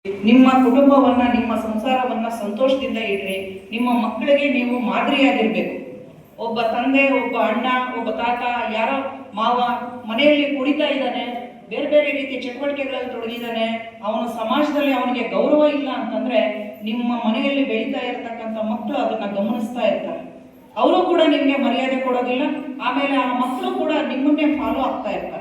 ನಿಮ್ಮ ಕುಟುಂಬವನ್ನ, ನಿಮ್ಮ ಸಂಸಾರವನ್ನ ಸಂತೋಷದಿಂದ ಇಡ್ರಿ. ನಿಮ್ಮ ಮಕ್ಕಳಿಗೆ ನೀವು ಮಾದರಿಯಾಗಿರ್ಬೇಕು. ಒಬ್ಬ ತಂದೆ, ಒಬ್ಬ ಅಣ್ಣ, ಒಬ್ಬ ತಾತ, ಯಾರೋ ಮಾವ ಮನೆಯಲ್ಲಿ ಕುಡಿತಾ ಇದ್ದಾನೆ, ಬೇರೆ ಬೇರೆ ರೀತಿಯ ಚಟುವಟಿಕೆಗಳಲ್ಲಿ ತೊಡಗಿದ್ದಾನೆ, ಅವನು ಸಮಾಜದಲ್ಲಿ ಅವನಿಗೆ ಗೌರವ ಇಲ್ಲ ಅಂತಂದ್ರೆ ನಿಮ್ಮ ಮನೆಯಲ್ಲಿ ಬೆಳೀತಾ ಇರತಕ್ಕಂಥ ಮಕ್ಕಳು ಅದನ್ನ ಗಮನಿಸ್ತಾ ಇರ್ತಾರೆ. ಅವರು ಕೂಡ ನಿಮ್ಗೆ ಮರ್ಯಾದೆ ಕೊಡೋದಿಲ್ಲ. ಆಮೇಲೆ ಆ ಮಕ್ಕಳು ಕೂಡ ನಿಮ್ಮನ್ನೇ ಫಾಲೋ ಆಗ್ತಾ ಇರ್ತಾರೆ.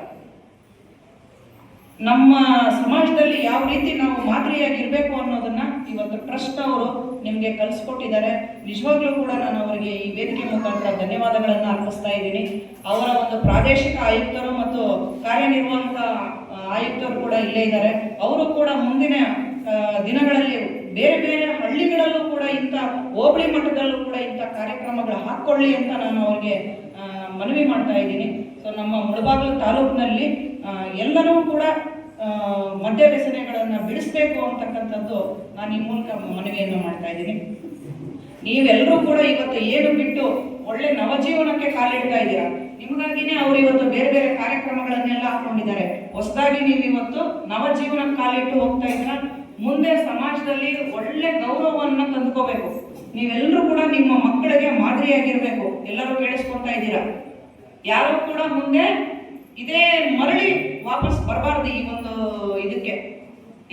ನಮ್ಮ ಸಮಾಜದಲ್ಲಿ ಯಾವ ರೀತಿ ನಾವು ಮಾದರಿಯಾಗಿರ್ಬೇಕು ಅನ್ನೋದನ್ನ ಇವತ್ತು ಟ್ರಸ್ಟ್ ಅವರು ನಿಮ್ಗೆ ಕಲಿಸ್ಕೊಟ್ಟಿದ್ದಾರೆ. ನಿಜವಾಗ್ಲೂ ಕೂಡ ನಾನು ಅವರಿಗೆ ಈ ವೇದಿಕೆ ಮುಖಾಂತರ ಧನ್ಯವಾದಗಳನ್ನು ಅರ್ಪಿಸ್ತಾ ಇದ್ದೀನಿ. ಅವರ ಒಂದು ಪ್ರಾದೇಶಿಕ ಆಯುಕ್ತರು ಮತ್ತು ಕಾರ್ಯನಿರ್ವಾಹಕ ಆಯುಕ್ತರು ಕೂಡ ಇಲ್ಲೇ ಇದ್ದಾರೆ. ಅವರು ಕೂಡ ಮುಂದಿನ ದಿನಗಳಲ್ಲಿ ಬೇರೆ ಬೇರೆ ಹಳ್ಳಿಗಳಲ್ಲೂ ಕೂಡ ಇಂಥ ಹೋಬಳಿ ಮಟ್ಟದಲ್ಲೂ ಕೂಡ ಇಂಥ ಕಾರ್ಯಕ್ರಮಗಳು ಹಾಕ್ಕೊಳ್ಳಿ ಅಂತ ನಾನು ಅವರಿಗೆ ಮನವಿ ಮಾಡ್ತಾ ಇದ್ದೀನಿ. ಸೊ ನಮ್ಮ ಮುಳಬಾಗಿಲು ತಾಲೂಕಿನಲ್ಲಿ ಎಲ್ಲರೂ ಕೂಡ ಮದ್ಯ ವ್ಯಸನಗಳನ್ನು ಬಿಡಿಸ್ಬೇಕು ಅಂತಕ್ಕಂಥದ್ದು ನಾನು ಈ ಮೂಲಕ ಮನವಿಯನ್ನು ಮಾಡ್ತಾ ಇದ್ದೀನಿ. ನೀವೆಲ್ಲರೂ ಕೂಡ ಇವತ್ತು ಏನು ಬಿಟ್ಟು ಒಳ್ಳೆ ನವಜೀವನಕ್ಕೆ ಕಾಲಿಡ್ತಾ ಇದ್ದೀರಾ. ನಿಮಗಾಗಿನೇ ಅವರು ಇವತ್ತು ಬೇರೆ ಬೇರೆ ಕಾರ್ಯಕ್ರಮಗಳನ್ನೆಲ್ಲ ಹಾಕೊಂಡಿದ್ದಾರೆ. ಹೊಸದಾಗಿ ನೀವು ಇವತ್ತು ನವಜೀವನಕ್ಕೆ ಕಾಲಿಟ್ಟು ಹೋಗ್ತಾ ಇದ್ದೀರಾ. ಮುಂದೆ ಸಮಾಜದಲ್ಲಿ ಒಳ್ಳೆ ಗೌರವವನ್ನು ತಂದುಕೋಬೇಕು. ನೀವೆಲ್ಲರೂ ಕೂಡ ನಿಮ್ಮ ಮಕ್ಕಳಿಗೆ ಮಾದರಿಯಾಗಿರ್ಬೇಕು. ಎಲ್ಲರೂ ಕೇಳಿಸ್ಕೊಳ್ತಾ ಇದ್ದೀರಾ. ಯಾರು ಕೂಡ ಮುಂದೆ ಇದೇ ಮರಳಿ ವಾಪಸ್ ಬರಬಾರ್ದು. ಈ ಒಂದು ಇದಕ್ಕೆ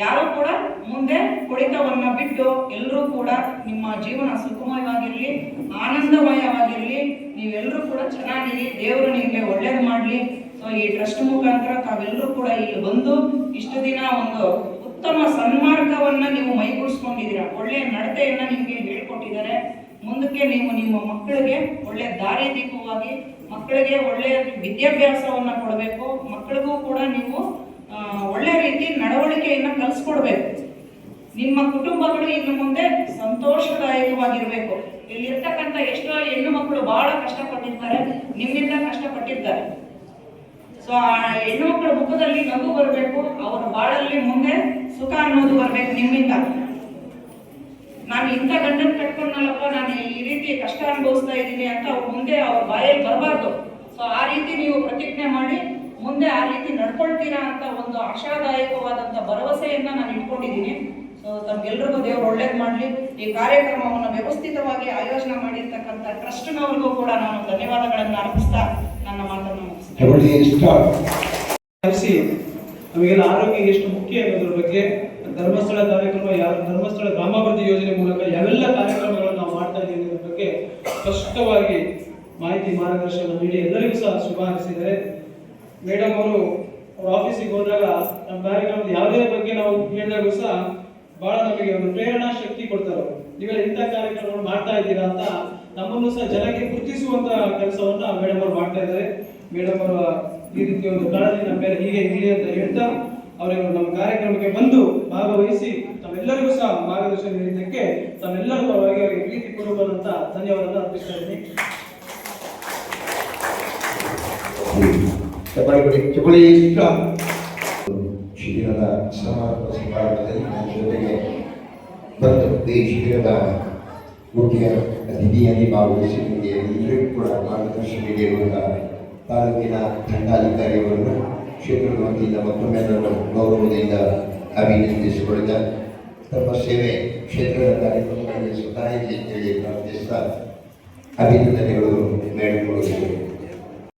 ಯಾರು ಕೂಡ ಮುಂದೆ ಕುಡಿತವನ್ನ ಬಿಟ್ಟು ಎಲ್ಲರೂ ಕೂಡ ನಿಮ್ಮ ಜೀವನ ಸುಖಮಯವಾಗಿರಲಿ, ಆನಂದಮಯವಾಗಿರಲಿ, ನೀವೆಲ್ಲರೂ ಕೂಡ ಚೆನ್ನಾಗಿರಿ. ದೇವರು ನಿಮಗೆ ಒಳ್ಳೇದು ಮಾಡಲಿ. ಸೊ ಈ ಟ್ರಸ್ಟ್ ಮುಖಾಂತರ ತಾವೆಲ್ಲರೂ ಕೂಡ ಇಲ್ಲಿ ಬಂದು ಇಷ್ಟು ದಿನ ಒಂದು ಉತ್ತಮ ಸನ್ಮಾರ್ಗವನ್ನ ನೀವು ಮೈಗೂಡಿಸ್ಕೊಂಡಿದ್ದೀರಾ. ಒಳ್ಳೆಯ ನಡತೆಯನ್ನ ನಿಮಗೆ ಹೇಳ್ಕೊಟ್ಟಿದ್ದಾರೆ. ಮುಂದಕ್ಕೆ ನೀವು ನಿಮ್ಮ ಮಕ್ಕಳಿಗೆ ಒಳ್ಳೆ ದಾರಿ ದೀಪವಾಗಿ ಮಕ್ಕಳಿಗೆ ಒಳ್ಳೆಯ ವಿದ್ಯಾಭ್ಯಾಸವನ್ನ ಕೊಡಬೇಕು. ಮಕ್ಕಳಿಗೂ ಕೂಡ ನೀವು ಒಳ್ಳೆ ರೀತಿ ನಡವಳಿಕೆಯನ್ನ ಕಲಿಸ್ಕೊಡ್ಬೇಕು. ನಿಮ್ಮ ಕುಟುಂಬಗಳು ಇನ್ನು ಮುಂದೆ ಸಂತೋಷದಾಯಕವಾಗಿರ್ಬೇಕು. ಇಲ್ಲಿರ್ತಕ್ಕಂಥ ಎಷ್ಟೋ ಹೆಣ್ಣು ಮಕ್ಕಳು ಬಹಳ ಕಷ್ಟಪಟ್ಟಿರ್ತಾರೆ, ನಿಮ್ಮಿಂದ ಕಷ್ಟಪಟ್ಟಿರ್ತಾರೆ. ಸೊ ಆ ಹೆಣ್ಣು ಮಕ್ಕಳ ಮುಖದಲ್ಲಿ ನಗು ಬರಬೇಕು. ಅವರ ಬಾಳಲ್ಲಿ ಮುಂದೆ ಸುಖ ಅನ್ನೋದು ಬರಬೇಕು ನಿಮ್ಮಿಂದ. ನಾನು ಇಂಥ ಗಂಡನ ಕಟ್ಕೊಂಡಲ್ಲಪ್ಪ, ನಾನು ಈ ರೀತಿ ಕಷ್ಟ ಅನುಭವಿಸ್ತಾ ಇದ್ದೀನಿ ಅಂತ ಅವ್ರ ಮುಂದೆ ಅವ್ರ ಬಾಯಲ್ಲಿ ಬರಬಾರ್ದು. ಸೊ ಆ ರೀತಿ ನೀವು ಪ್ರತಿಜ್ಞೆ ಮಾಡಿ ಮುಂದೆ ಆ ರೀತಿ ನಡ್ಕೊಳ್ತೀರಾ ಅಂತ ಒಂದು ಆಶಾದಾಯಕವಾದಂಥ ಭರವಸೆಯನ್ನ ನಾನು ಇಟ್ಕೊಂಡಿದ್ದೀನಿ. ಸೊ ತಮ್ಗೆಲ್ರಿಗೂ ದೇವರು ಒಳ್ಳೇದು ಮಾಡಲಿ. ಈ ಕಾರ್ಯಕ್ರಮವನ್ನು ವ್ಯವಸ್ಥಿತವಾಗಿ ಆಯೋಜನೆ ಮಾಡಿರ್ತಕ್ಕಂಥ ಟ್ರಸ್ಟ್ನವ್ರಿಗೂ ಕೂಡ ನಾನು ಧನ್ಯವಾದಗಳನ್ನು ಅರ್ಪಿಸ್ತಾ ನನ್ನ ಮಾತನ್ನು ನಮಗೆಲ್ಲ ಆರೋಗ್ಯ ಎಷ್ಟು ಮುಖ್ಯ ಅನ್ನೋದ್ರ ಬಗ್ಗೆ ಧರ್ಮಸ್ಥಳ ಕಾರ್ಯಕ್ರಮ, ಧರ್ಮಸ್ಥಳ ಗ್ರಾಮಾಭಿವೃದ್ಧಿ ಯೋಜನೆ ಮೂಲಕ ಯಾವೆಲ್ಲ ಕಾರ್ಯಕ್ರಮಗಳನ್ನು ನಾವು ಮಾಡ್ತಾ ಇದ್ದೀವಿ ಅನ್ನೋದ್ರ ಬಗ್ಗೆ ಸ್ಪಷ್ಟವಾಗಿ ಮಾಹಿತಿ ಮಾರ್ಗದರ್ಶನ ನೀಡಿ ಎಲ್ಲರಿಗೂ ಸಹ ಶುಭ ಹಾರೈಸಿದ್ದಾರೆ. ಮೇಡಮ್ ಅವರು ಅವ್ರ ಆಫೀಸಿಗೆ ಹೋದಾಗ ನಮ್ಮ ಕಾರ್ಯಕ್ರಮದ ಯಾವುದೇ ಬಗ್ಗೆ ನಾವು ಹೇಳಿದಾಗೂ ಸಹ ಬಹಳ ನಮಗೆ ಒಂದು ಪ್ರೇರಣಾ ಶಕ್ತಿ ಕೊಡ್ತಾರೆ. ನೀವೆಲ್ಲ ಇಂಥ ಕಾರ್ಯಕ್ರಮಗಳು ಮಾಡ್ತಾ ಇದ್ದೀರಾ ಅಂತ ನಮ್ಮನ್ನು ಸಹ ಜನಕ್ಕೆ ಗುರುತಿಸುವಂತ ಕೆಲಸವನ್ನ ಮೇಡಮ್ ಅವರು ಮಾಡ್ತಾ ಇದ್ದಾರೆ. ಮೇಡಮ್ ಅವರ ಈ ರೀತಿ ಒಂದು ಕಾಳಜಿ ನಮ್ಮ ಮೇಲೆ ಹೀಗೆ ಇರಲಿ ಅಂತ ಹೇಳ್ತಾ ಅವರು ನಮ್ಮ ಕಾರ್ಯಕ್ರಮಕ್ಕೆ ಬಂದು ಭಾಗವಹಿಸಿ ತಮ್ಮೆಲ್ಲರಿಗೂ ಸಹ ಮಾರ್ಗದರ್ಶನ ನೀಡಿದ್ದಕ್ಕೆ ತಮ್ಮೆಲ್ಲರ ಪರವಾಗಿ ಅವರಿಗೆ ಪ್ರೀತಿ ಪೂರ್ವಕವಾದಂತ ಧನ್ಯವಾದ ಅರ್ಪಿಸ್ತಾ ಇದ್ದೀನಿ. ಶಿಬಿರದ ಸಮಾರೋಪ ಸಮಾರಂಭದಲ್ಲಿ ನನ್ನ ಜೊತೆಗೆ ಬಂದು ಈ ಶಿಬಿರದ ಮುಖ್ಯ ಅತಿಥಿಯಾಗಿ ಭಾಗವಹಿಸಿ ನಿಮಗೆ ಎಲ್ಲರಿಗೂ ಕೂಡ ಮಾರ್ಗದರ್ಶನ ನೀಡಿರುವಂಥ ತಾಲೂಕಿನ ದಂಡಾಧಿಕಾರಿಯವರನ್ನು ಕ್ಷೇತ್ರದ ವತಿಯಿಂದ ಮತ್ತೊಮ್ಮೆ ನನ್ನ ಗೌರವದಿಂದ ಅಭಿನಂದಿಸಿಕೊಳ್ಳುತ್ತಾ ತಮ್ಮ ಸೇವೆ ಕ್ಷೇತ್ರದ ಕಾರ್ಯಕ್ರಮಗಳಿಗೆ ಸ್ವತಃ ಇಲ್ಲಿ ಪ್ರಾರ್ಥಿಸ್ತಾ ಅಭಿನಂದನೆಗಳು ಮೇಡಮ್